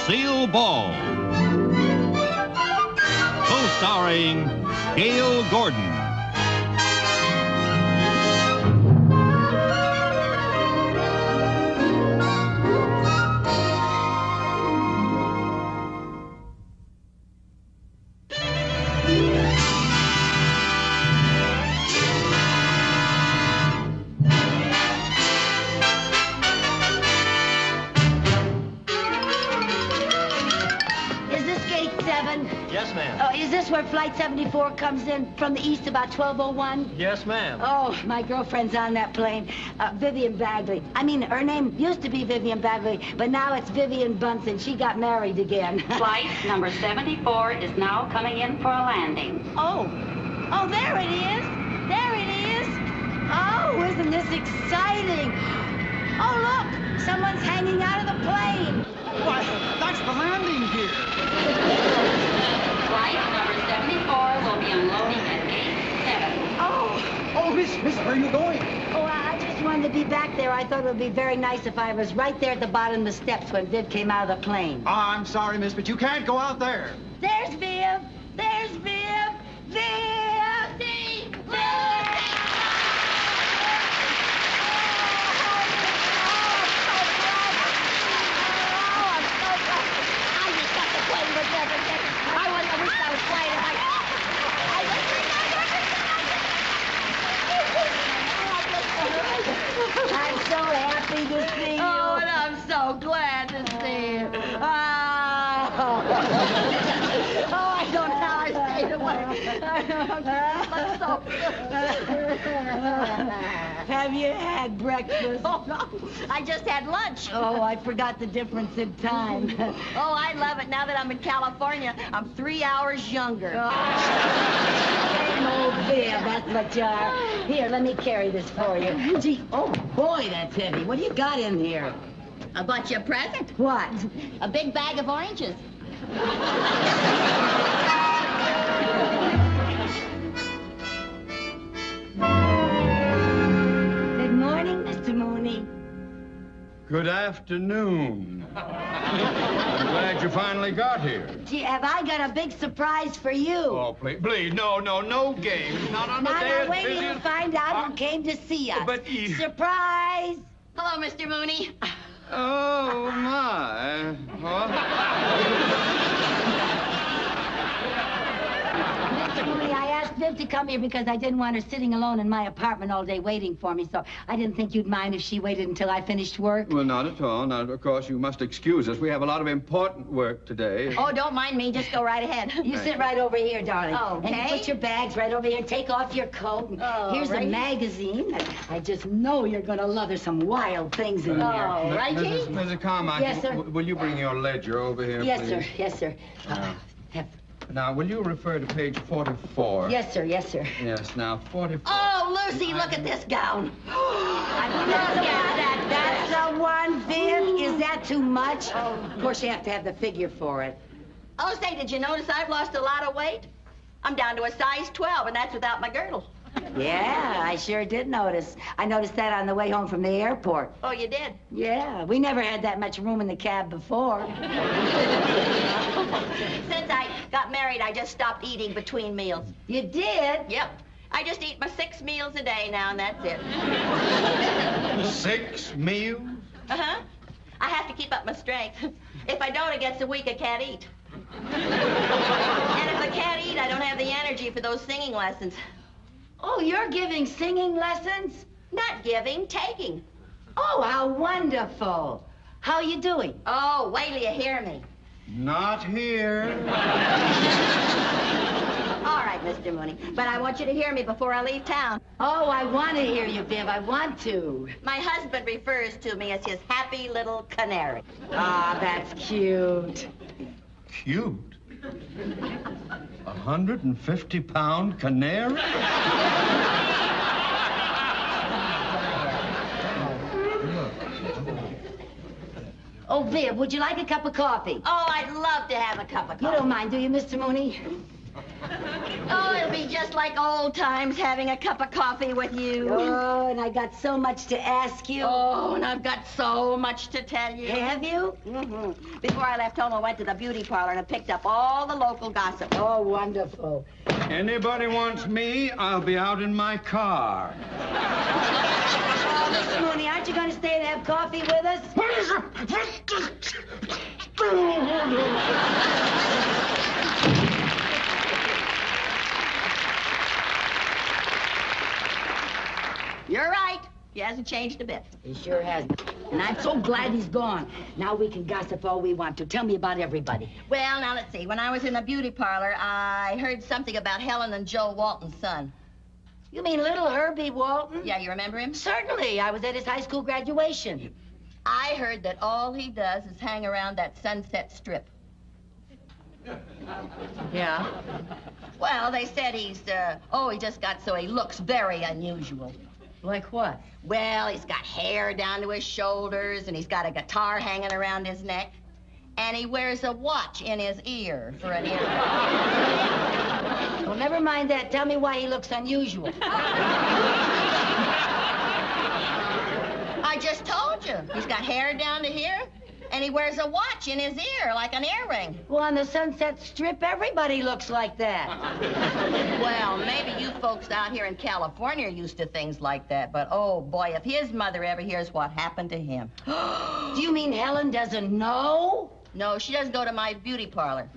Lucille Ball. Co-starring Gail Gordon. Yes, ma'am. Oh, is this where Flight 74 comes in from the east about 12:01? Yes, ma'am. Oh, my girlfriend's on that plane. Vivian Bagley. I mean, her name used to be Vivian Bagley, but now it's Vivian Bunsen. She got married again. Flight number 74 is now coming in for a landing. Oh, there it is. There it is. Oh, isn't this exciting? Oh, look, someone's hanging out of the plane. Why, that's the landing gear. Flight number 74 will be unloading at gate 7. Oh, miss, where are you going? Oh, I just wanted to be back there. I thought it would be very nice if I was right there at the bottom of the steps when Viv came out of the plane. I'm sorry, miss, but you can't go out there. There's Viv. There's Viv. Viv! Viv! I'm so happy to see you. Oh, and I'm so glad to see you. Oh, I don't know how I stayed away. Have you had breakfast? Oh, no, I just had lunch. Oh, I forgot the difference in time. Oh, I love it. Now that I'm in California, I'm 3 hours younger. Same old Viv, that's what you are. Here, let me carry this for you. Gee, oh, boy, that's heavy. What do you got in here? I bought you a present. What? A big bag of oranges. Good morning, Mr. Mooney. Good afternoon. I'm glad you finally got here. Gee, have I got a big surprise for you? Oh, please, no games. Not on the day Now, of wait till you Vivian. find out who came to see us. But you... Surprise! Hello, Mr. Mooney. Oh, my. What? Mr. Mooney, I asked Viv to come here because I didn't want her sitting alone in my apartment all day waiting for me, so I didn't think you'd mind if she waited until I finished work. Well, not at all. Now, of course, you must excuse us. We have a lot of important work today. Oh, don't mind me. Just go right ahead. You sit right over here, darling. Okay. And you put your bags right over here. Take off your coat. And here's a righty. magazine. I just know you're going to love. There's some wild things in there. Oh, righty. Mrs. Carmichael, Yes, sir. Will you bring your ledger over here, Yes, please? sir. Yes, sir. Now, will you refer to page 44? Yes, sir. Yes, sir. Yes, now, 44. Oh, Lucy, look at this gown. I think that's the one, Viv. Is that too much? Of course, you have to have the figure for it. Oh, say, did you notice I've lost a lot of weight? I'm down to a size 12, and that's without my girdle. Yeah, I sure did notice. I noticed that on the way home from the airport. Oh, you did? Yeah, we never had that much room in the cab before. Since I got married, I just stopped eating between meals. You did? Yep. I just eat my 6 meals a day now, and that's it. 6 meals? Uh-huh. I have to keep up my strength. If I don't, it gets a week I can't eat. And if I can't eat, I don't have the energy for those singing lessons. Oh, you're giving singing lessons? Not giving, taking. Oh, how wonderful. How you doing? Oh, wait till you hear me. Not here. All right, Mr. Mooney, but I want you to hear me before I leave town. Oh, I want to hear you, Viv. I want to. My husband refers to me as his happy little canary. Ah, that's cute. Cute? 150-pound canary? Oh, Viv, would you like a cup of coffee? Oh, I'd love to have a cup of You coffee. don't mind, do you, Mr. Mooney? Oh, it'll be just like old times having a cup of coffee with you. Oh, and I got so much to ask you. Oh, and I've got so much to tell you. Have you? Mm-hmm. Before I left home, I went to the beauty parlor and I picked up all the local gossip. Oh, wonderful. Anybody wants me, I'll be out in my car. Oh, Miss Mooney, aren't you going to stay and have coffee with us? You're right. He hasn't changed a bit. He sure hasn't. And I'm so glad he's gone. Now we can gossip all we want to. Tell me about everybody. Well, now let's see. When I was in the beauty parlor, I heard something about Helen and Joe Walton's son. You mean little Herbie Walton? Yeah, you remember him? Certainly. I was at his high school graduation. I heard that all he does is hang around that Sunset Strip. Yeah? Well, they said he just got so he looks very unusual. Like what? Well, he's got hair down to his shoulders, and he's got a guitar hanging around his neck, and he wears a watch in his ear for an earring. Well, never mind that. Tell me why he looks unusual. I just told you. He's got hair down to here, and he wears a watch in his ear like an earring. Well, on the Sunset Strip, everybody looks like that. Well, maybe you folks out here in California are used to things like that, but oh boy, if his mother ever hears what happened to him. Do you mean Helen doesn't know? No, she doesn't go to my beauty parlor.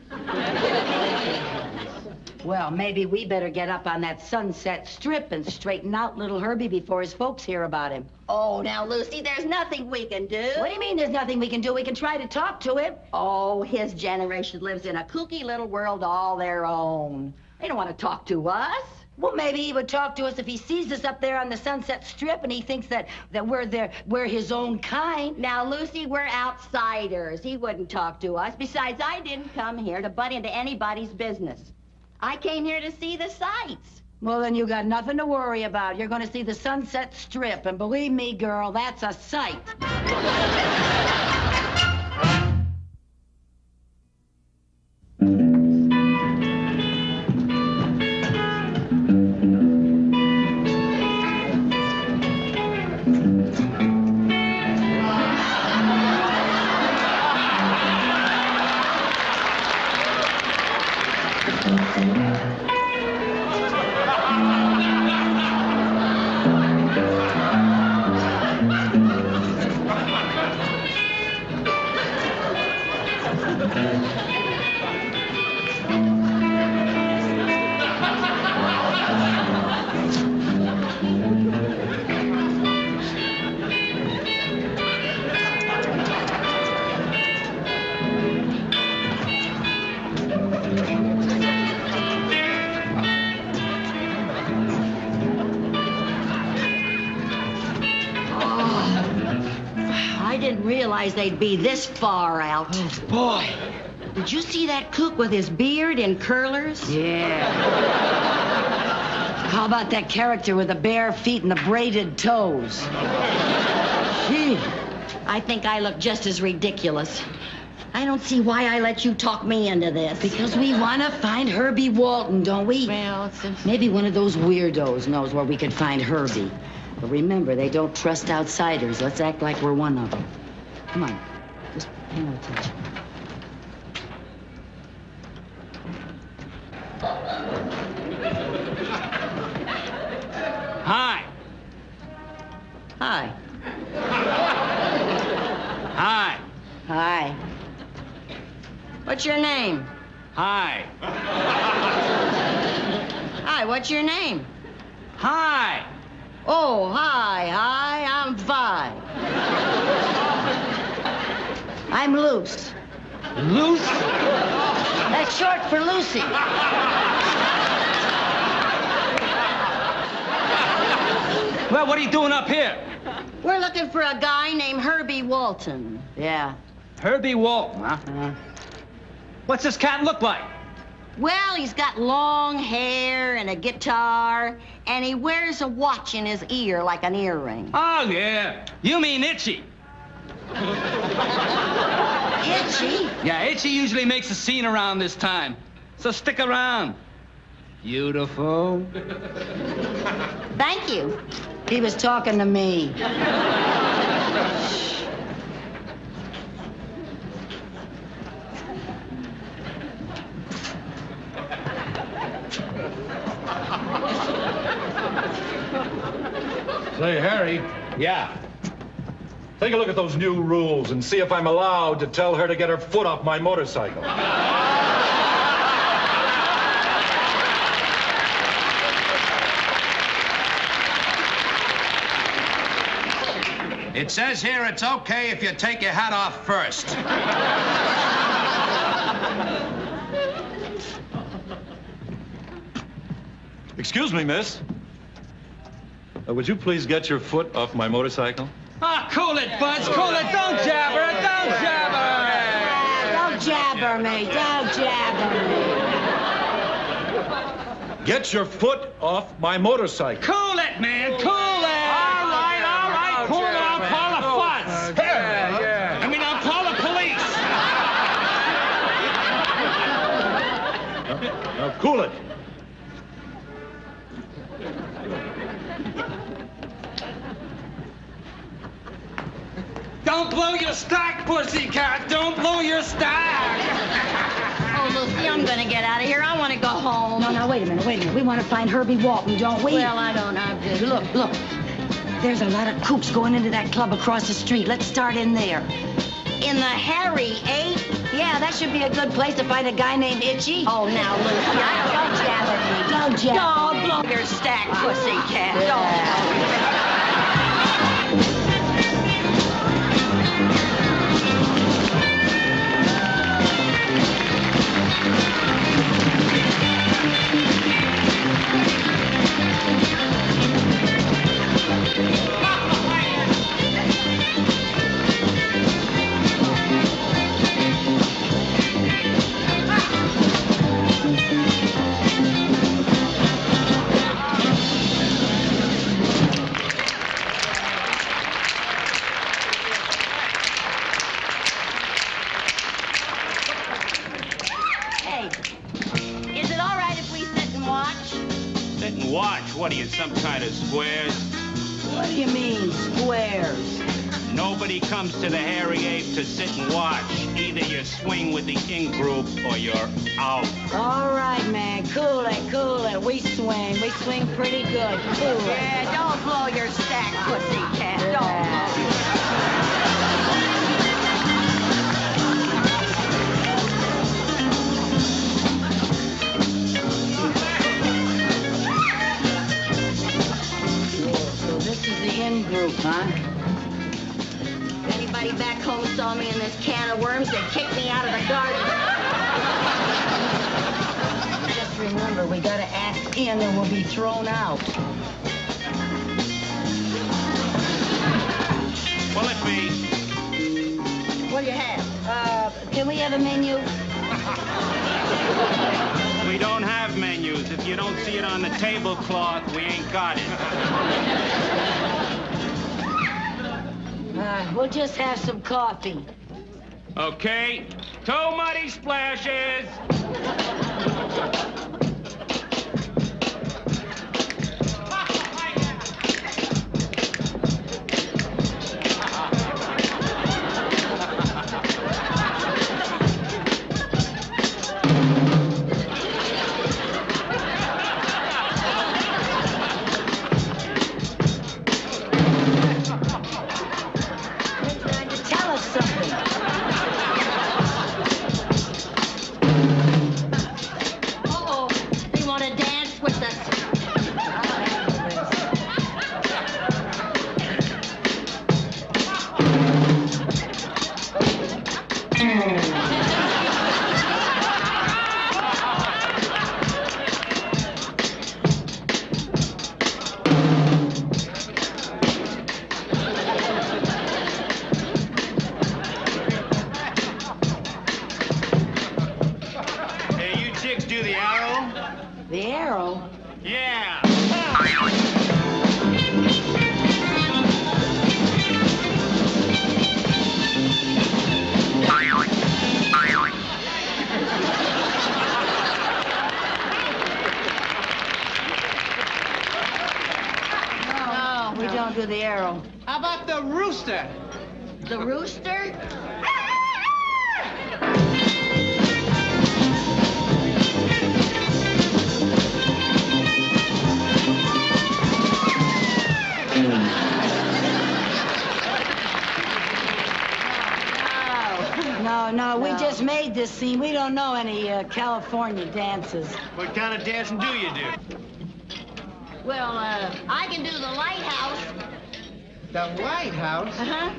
Well, maybe we better get up on that Sunset Strip and straighten out little Herbie before his folks hear about him. Oh, now, Lucy, there's nothing we can do. What do you mean there's nothing we can do? We can try to talk to him. Oh, his generation lives in a kooky little world all their own. They don't want to talk to us. Well, maybe he would talk to us if he sees us up there on the Sunset Strip and he thinks that we're his own kind. Now, Lucy, we're outsiders. He wouldn't talk to us. Besides, I didn't come here to butt into anybody's business. I came here to see the sights. Well, then you got nothing to worry about. You're going to see the Sunset Strip, and believe me, girl, that's a sight. They'd be this far out. Oh, boy. Did you see that kook with his beard in curlers? Yeah. How about that character with the bare feet and the braided toes? Gee, I think I look just as ridiculous. I don't see why I let you talk me into this. Because we want to find Herbie Walton, don't we? Well, maybe one of those weirdos knows where we could find Herbie. But remember, they don't trust outsiders. Let's act like we're one of them. Come on, just pay no attention. Hi. Hi. Hi. Hi. What's your name? Hi. Hi, what's your name? Hi. Oh, hi, I'm Vi. I'm Luce. Luce? That's short for Lucy. Well, what are you doing up here? We're looking for a guy named Herbie Walton. Yeah. Herbie Walton, huh? What's this cat look like? Well, he's got long hair and a guitar, and he wears a watch in his ear like an earring. Oh, yeah. You mean Itchy. Itchy? Yeah, Itchy usually makes a scene around this time. So stick around. Beautiful. Thank you. He was talking to me. Say, Harry, Yeah. take a look at those new rules and see if I'm allowed to tell her to get her foot off my motorcycle. It says here it's okay if you take your hat off first. Excuse me, miss. Would you please get your foot off my motorcycle? Ah, cool it, Buzz. Cool it. Don't jabber it. Don't jabber it. Don't jabber me. Don't jabber me. Get your foot off my motorcycle. Cool it, man. Cool it. All right. Cool it. I'll call the fuzz. Yeah. I mean, I'll call the police. Now, cool it. Don't blow your stock, pussycat. Don't blow your stock. Oh, Lucy, I'm gonna get out of here. I want to go home. No, wait a minute. We want to find Herbie Walton, don't we? Well, I don't know. Look. There's a lot of coops going into that club across the street. Let's start in there. In the Harry 8? Yeah, that should be a good place to find a guy named Itchy. Oh, now, Lucy, Don't jabber me. Don't jabber me. Don't blow your stack, pussycat. Don't. What are you, some kind of squares? What do you mean, squares? Nobody comes to the Hairy Ape to sit and watch. Either you swing with the in-group or you're out. All right, man. Cool it. We swing pretty good. Cool it. Yeah, don't blow your stack, pussycat. Don't blow. In-group, huh? If anybody back home saw me in this can of worms, they'd kick me out of the garden. Just remember, we gotta act in or we'll be thrown out. Will it be? What do you have? Can we have a menu? We don't have menus. If you don't see it on the tablecloth, we ain't got it. We'll just have some coffee. Okay. 2 muddy splashes. do the arrow. How about the rooster? The rooster? No, we just made this scene. We don't know any California dances. What kind of dancing do you do? Well, I can do the lighthouse. The lighthouse? Uh-huh.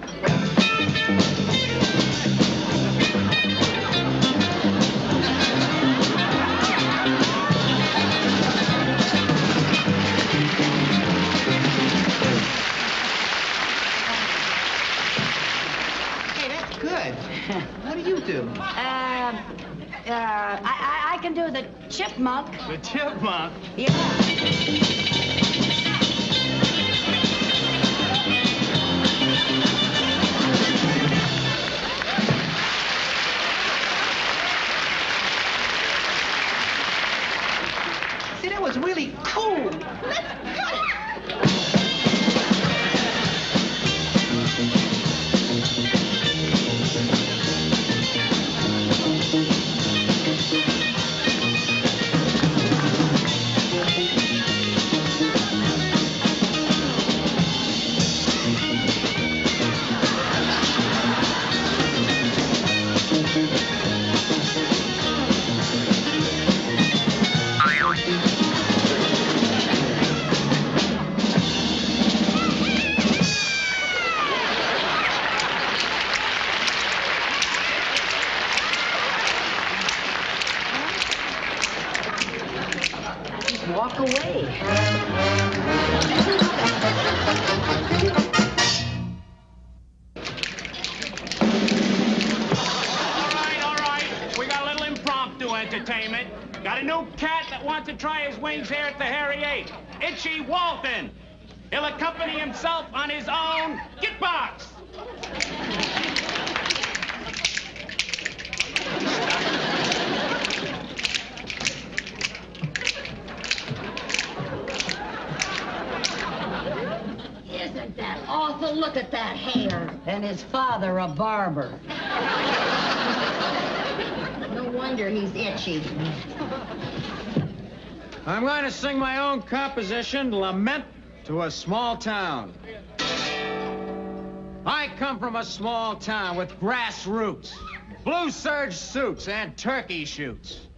Hey, that's good. What do you do? I can do the chipmunk. The chipmunk? Yeah. See, that was really cool. Walk away. All right. We got a little impromptu entertainment. Got a new cat that wants to try his wings here at the Harry 8. Itchy Walton. He'll accompany himself on his own kickbox. Isn't that awful? Look at that hair. And his father, a barber. No wonder he's itchy. I'm going to sing my own composition, Lament to a Small Town. I come from a small town with grassroots, blue serge suits, and turkey shoots.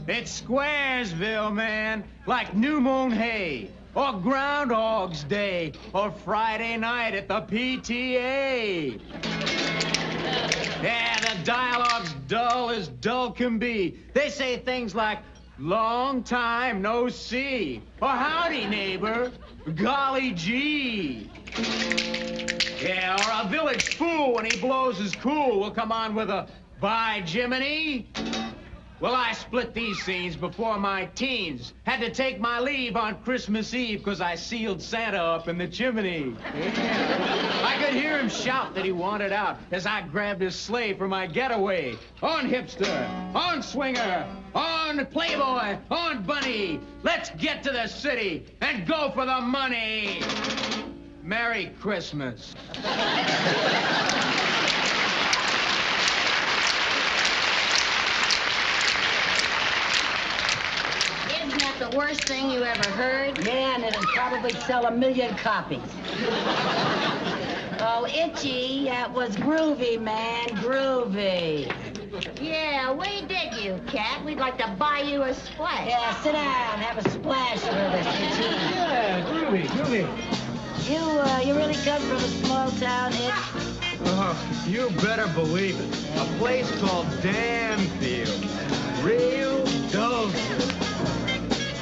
It's Squaresville, man, like New Moon Hay, or Groundhog's Day, or Friday night at the PTA. Yeah, the dialogue's dull as dull can be. They say things like, long time no see, or howdy, neighbor, golly gee. Yeah, or a village fool, when he blows his cool, will come on with a, by Jiminy. Well, I split these scenes before my teens. Had to take my leave on Christmas Eve because I sealed Santa up in the chimney. Yeah. I could hear him shout that he wanted out as I grabbed his sleigh for my getaway. On hipster, on swinger, on playboy, on bunny. Let's get to the city and go for the money. Merry Christmas. Isn't that the worst thing you ever heard? Yeah, and it'll probably sell 1 million copies. Oh, Itchy, that was groovy, man, groovy. Yeah, we dig you, Cat. We'd like to buy you a splash. Yeah, sit down, have a splash with us, Itchy. Yeah, groovy. You really come from a small town, Itch? You better believe it. A place called Danfield. Real dope.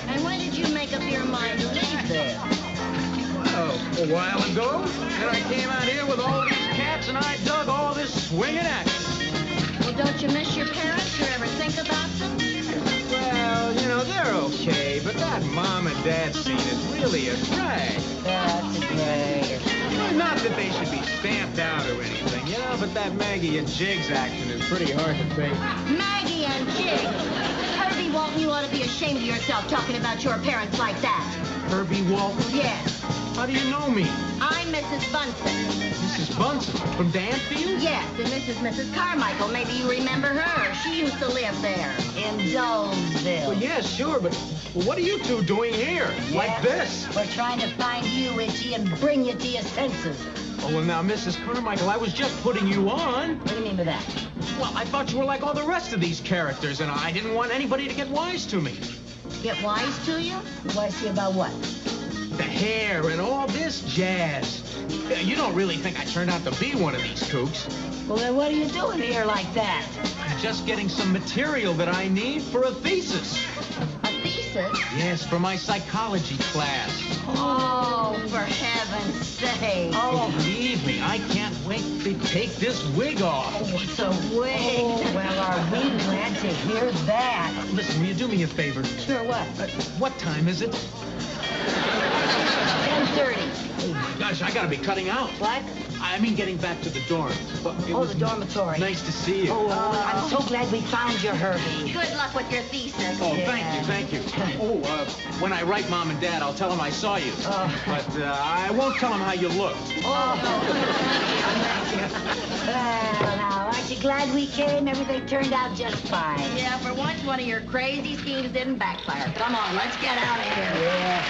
And when did you make up your mind to live there? Oh, a while ago. And I came out here with all these cats and I dug all this swinging action. Well, don't you miss your parents or ever think about them? Well, you know, they're okay, but that mom and dad scene is really a drag. That's great. Not that they should be stamped out or anything, you know, but that Maggie and Jiggs action is pretty hard to fake. Maggie and Jig. Herbie Walton, you ought to be ashamed of yourself talking about your parents like that. Herbie Walton? Yes. How do you know me? I'm Mrs. Bunsen. Mrs. Bunsen from Danfield? Yes, and this is Mrs. Carmichael. Maybe you remember her. She used to live there. In Dolesville. Well, yeah, sure, but what are you two doing here? Like this? We're trying to find you, Itchy, and bring you to your senses. Oh, well, now, Mrs. Carmichael, I was just putting you on. What do you mean by that? Well, I thought you were like all the rest of these characters, and I didn't want anybody to get wise to me. Get wise to you? Wise to you about what? The hair and all this jazz. You don't really think I turned out to be one of these kooks. Well, then what are you doing here like that? I'm just getting some material that I need for a thesis. A thesis? Yes, for my psychology class. Oh, for heaven's sake. Oh, believe me, I can't wait to take this wig off. Oh, what's a wig? Oh, well, are we glad to hear that? Listen, will you do me a favor? Sure, what? What time is it? 10:30. Oh, my gosh, I gotta be cutting out. What? I mean getting back to the dorm. But it was the dormitory. Nice to see you. I'm so glad we found you, Herbie. Good luck with your thesis. Oh, thank you. Oh, when I write Mom and Dad, I'll tell them I saw you. But I won't tell them how you look. Well, now, aren't you glad we came? Everything turned out just fine. Yeah, for once, one of your crazy schemes didn't backfire. Come on, let's get out of here. Yeah.